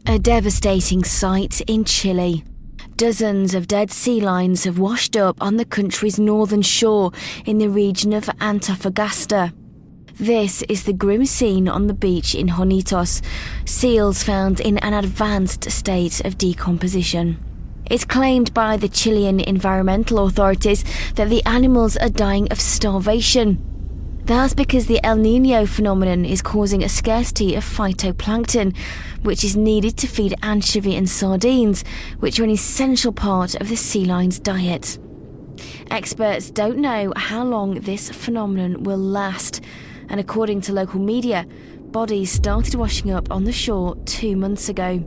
A devastating sight in Chile. Dozens of dead sea lions have washed up on the country's northern shore in the region of Antofagasta. This is the grim scene on the beach in Jonitos, seals found in an advanced state of decomposition. It's claimed by the Chilean environmental authorities that the animals are dying of starvation. That's because the El Niño phenomenon is causing a scarcity of phytoplankton, which is needed to feed anchovy and sardines, which are an essential part of the sea lion's diet. Experts don't know how long this phenomenon will last, and according to local media, bodies started washing up on the shore 2 months ago.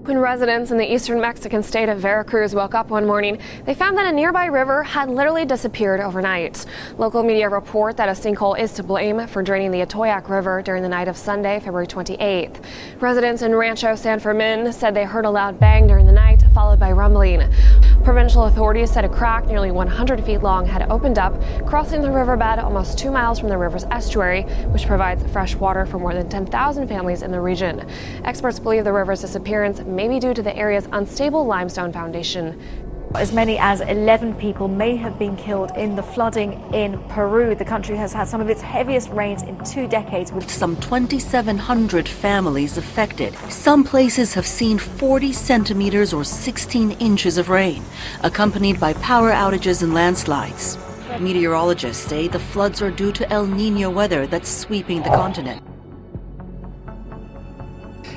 When residents in the eastern Mexican state of Veracruz woke up one morning, they found that a nearby river had literally disappeared overnight. Local media report that a sinkhole is to blame for draining the Atoyac River during the night of Sunday, February 28th. Residents in Rancho San Fermin said they heard a loud bang during the night, followed by rumbling. Provincial authorities said a crack nearly 100 feet long had opened up, crossing the riverbed almost 2 miles from the river's estuary, which provides fresh water for more than 10,000 families in the region. Experts believe the river's disappearance may be due to the area's unstable limestone foundation. As many as 11 people may have been killed in the flooding in Peru. The country has had some of its heaviest rains in 2 decades, with some 2,700 families affected. Some places have seen 40 centimeters or 16 inches of rain, accompanied by power outages and landslides. Meteorologists say the floods are due to El Niño weather that's sweeping the continent.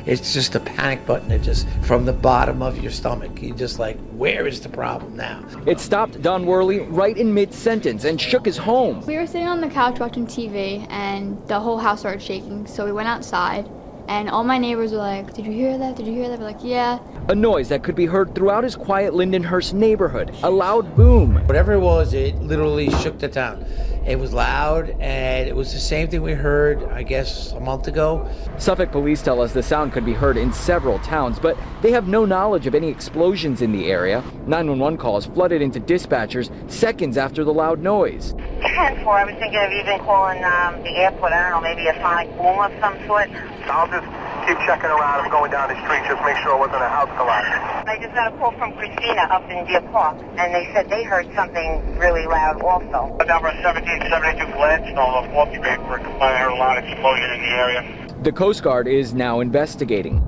It's just a panic button. It just, from the bottom of your stomach, you're just like, where is the problem now? It stopped Don Worley right in mid-sentence and shook his home. We were sitting on the couch watching TV and the whole house started shaking. So we went outside and all my neighbors were like, "Did you hear that? Did you hear that?" We're like, "Yeah." A noise that could be heard throughout his quiet Lindenhurst neighborhood. A loud boom. Whatever it was, it literally shook the town. It was loud, and it was the same thing we heard, I guess, a month ago. Suffolk police tell us the sound could be heard in several towns, but they have no knowledge of any explosions in the area. 911 calls flooded into dispatchers seconds after the loud noise. 10-4, I was thinking of even calling the airport, I don't know, maybe a sonic boom of some sort. I'll just keep checking around. I'm going down the street, just make sure it wasn't a house collapse. I just got a call from Christina up in Deer Park, and they said they heard something really loud also. Number 1772 Gladstone off Walkie Bay for I heard a loud explosion in the area. The Coast Guard is now investigating.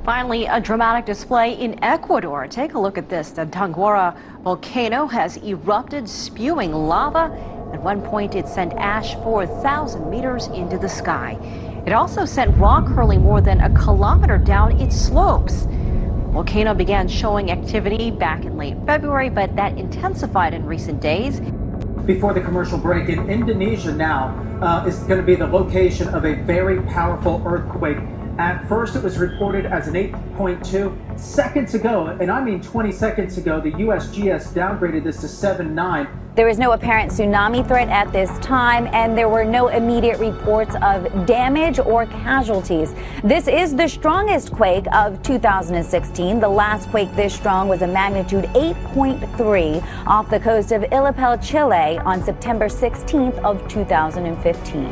Finally, a dramatic display in Ecuador. Take a look at this. The Tanguara volcano has erupted, spewing lava. At one point, it sent ash 4,000 meters into the sky. It also sent rock hurling more than a kilometer down its slopes. The volcano began showing activity back in late February, but that intensified in recent days. Before the commercial break, in Indonesia now is going to be the location of a very powerful earthquake. At first, it was reported as an 8.2. Seconds ago, and I mean 20 seconds ago, the USGS downgraded this to 7.9. There is no apparent tsunami threat at this time, and there were no immediate reports of damage or casualties. This is the strongest quake of 2016. The last quake this strong was a magnitude 8.3 off the coast of Illapel, Chile on September 16th of 2015.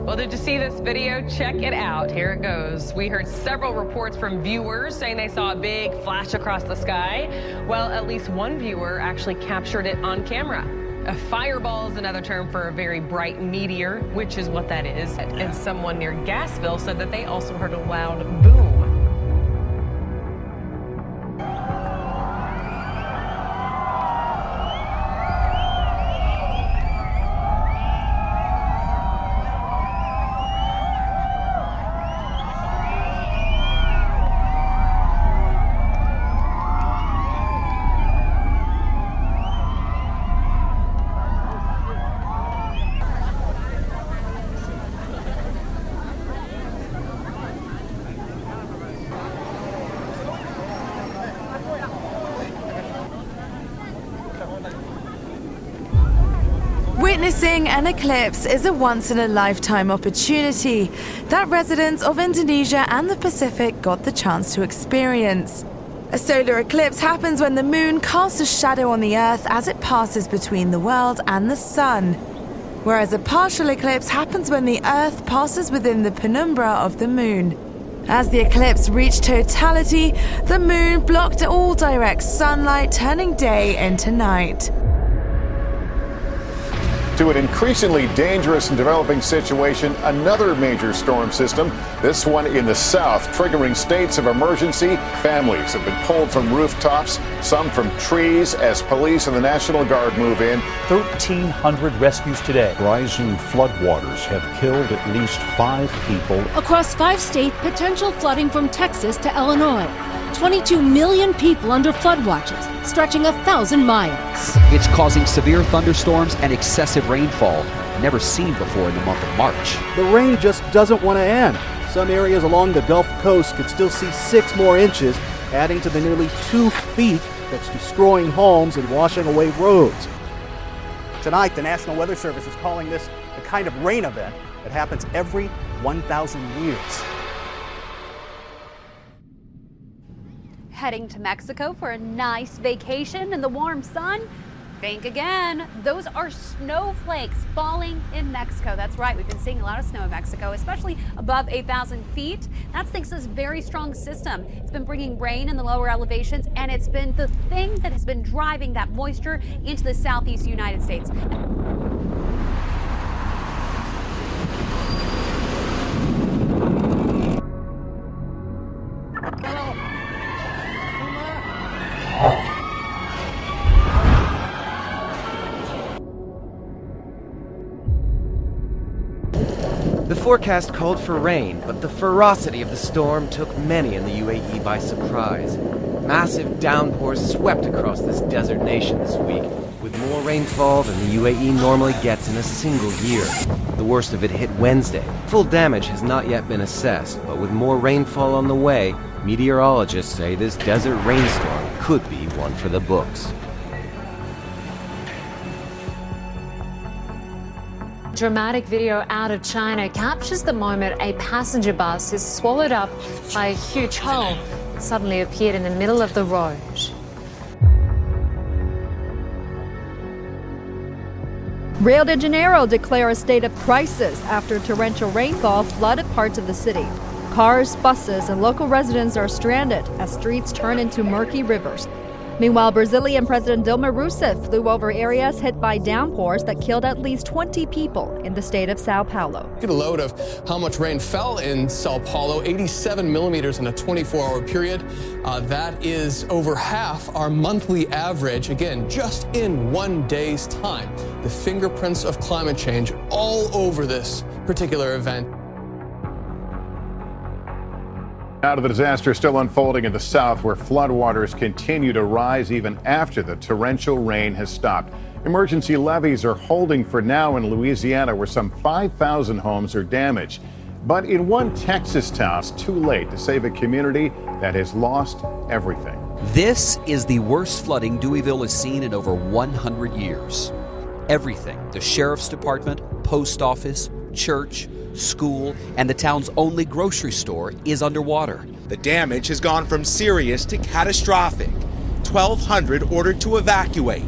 Well, did you see this video? Check it out. Here it goes. We heard several reports from viewers saying they saw a big flash across the sky. Well, at least one viewer actually captured it on camera. A fireball is another term for a very bright meteor, which is what that is. And someone near Gasville said that they also heard a loud boom. Witnessing an eclipse is a once-in-a-lifetime opportunity that residents of Indonesia and the Pacific got the chance to experience. A solar eclipse happens when the moon casts a shadow on the Earth as it passes between the world and the sun, whereas a partial eclipse happens when the Earth passes within the penumbra of the moon. As the eclipse reached totality, the moon blocked all direct sunlight, turning day into night. To an increasingly dangerous and developing situation, another major storm system, this one in the south, triggering states of emergency. Families have been pulled from rooftops, some from trees, as police and the National Guard move in. 1,300 rescues today. Rising floodwaters have killed at least 5 people. Across 5 states, potential flooding from Texas to Illinois. 22 million people under flood watches, stretching 1,000 miles. It's causing severe thunderstorms and excessive rainfall, never seen before in the month of March. The rain just doesn't want to end. Some areas along the Gulf Coast could still see 6 more inches, adding to the nearly 2 feet that's destroying homes and washing away roads. Tonight, the National Weather Service is calling this the kind of rain event that happens every 1,000 years. Heading to Mexico for a nice vacation in the warm sun? Think again. Those are snowflakes falling in Mexico. That's right. We've been seeing a lot of snow in Mexico, especially above 8,000 feet. That's thanks to this very strong system. It's been bringing rain in the lower elevations, and it's been the thing that has been driving that moisture into the southeast United States. The forecast called for rain, but the ferocity of the storm took many in the UAE by surprise. Massive downpours swept across this desert nation this week, with more rainfall than the UAE normally gets in a single year. The worst of it hit Wednesday. Full damage has not yet been assessed, but with more rainfall on the way, meteorologists say this desert rainstorm could be one for the books. Dramatic video out of China captures the moment a passenger bus is swallowed up by a huge hole that suddenly appeared in the middle of the road. Rio de Janeiro declares a state of crisis after torrential rainfall flooded parts of the city. Cars, buses, and local residents are stranded as streets turn into murky rivers. Meanwhile, Brazilian President Dilma Rousseff flew over areas hit by downpours that killed at least 20 people in the state of Sao Paulo. Get a load of how much rain fell in Sao Paulo, 87 millimeters in a 24-hour period. That is over half our monthly average, again, just in one day's time. The fingerprints of climate change all over this particular event. Now to the disaster still unfolding in the south, where floodwaters continue to rise even after the torrential rain has stopped. Emergency levees are holding for now in Louisiana, where some 5,000 homes are damaged. But in one Texas town, it's too late to save a community that has lost everything. This is the worst flooding Deweyville has seen in over 100 years. Everything, the sheriff's department, post office, church, school, and the town's only grocery store is underwater. The damage has gone from serious to catastrophic. 1,200 ordered to evacuate.